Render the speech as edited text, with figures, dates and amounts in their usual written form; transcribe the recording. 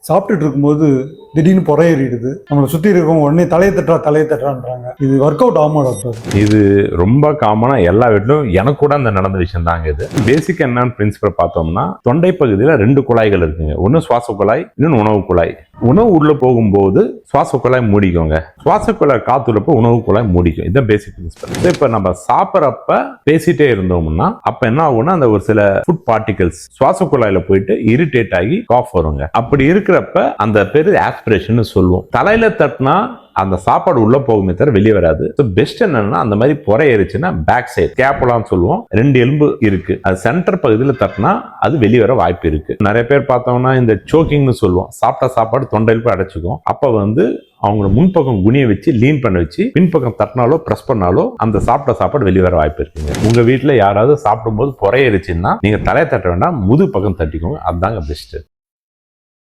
சாப்பிட்டுட்டு இருக்கும்போது திடீர்னு புறையேறிடுது. நம்மளை சுற்றி இருக்கவங்க உடனே தலையை தட்டுறான்றாங்க. இது ஒர்க் அவுட் ஆகுமா டாக்டர்? இது ரொம்ப காமனாக எல்லா வீட்டிலும் எனக்கு கூட அந்த நடந்த விஷயம் தாங்க. இது பேசிக் என்னன்னு பிரின்சிபல் பார்த்தோம்னா, தொண்டை பகுதியில் 2 குழாய்கள் இருக்குங்க. ஒன்று சுவாச குழாய், இன்னொன்று உணவு குழாய். உணவு உள்ள போகும்போது சுவாச குழாய் மூடிக்கோங்க, சுவாச குழாய் காத்துள்ளப்போ உணவு குழாய் மூடிக்கும். இதுதான் பேசிக் பிரின்சிபல். இப்போ நம்ம சாப்பிட்றப்ப பேசிட்டே இருந்தோம்னா அப்ப என்ன ஆகும்னா, அந்த ஒரு சில ஃபுட் பார்ட்டிகல்ஸ் சுவாச குழாயில போயிட்டு இரிட்டேட் ஆகி காஃப் வருங்க. அப்படி இருக்கிறப்ப அந்த பேரு ஆஸ்பிரேஷன் சொல்லுவோம். தலையில தட்டினா அந்த சாப்பாடு உள்ள போகுமே தவிர வெளியே வராது. பெஸ்ட் என்னன்னா, அந்த மாதிரி புறை ஏறிச்சுன்னா பேக் சைடு கேப்புலான்னு சொல்லுவோம். 2 எலும்பு இருக்கு, அது சென்டர் பகுதியில் தட்டினா அது வெளியே வர வாய்ப்பு இருக்கு. நிறைய பேர் பார்த்தோம்னா இந்த சோக்கிங்னு சொல்லுவோம். சாப்பிட்ட சாப்பாடு தொண்டையில் போய் அடைச்சிக்கும். அப்ப அவங்களோட முன்பக்கம் குனியை வச்சு லீன் பண்ண வச்சு பின்பக்கம் தட்டினாலோ பிரஸ் பண்ணாலோ அந்த சாப்பிட்ட சாப்பாடு வெளியே வர வாய்ப்பு இருக்குங்க. உங்க வீட்டுல யாராவது சாப்பிடும்போது புறையேறிச்சுன்னா நீங்க தலையை தட்ட வேண்டாம், முது பக்கம் தட்டிக்கோங்க. அதுதாங்க பெஸ்ட்.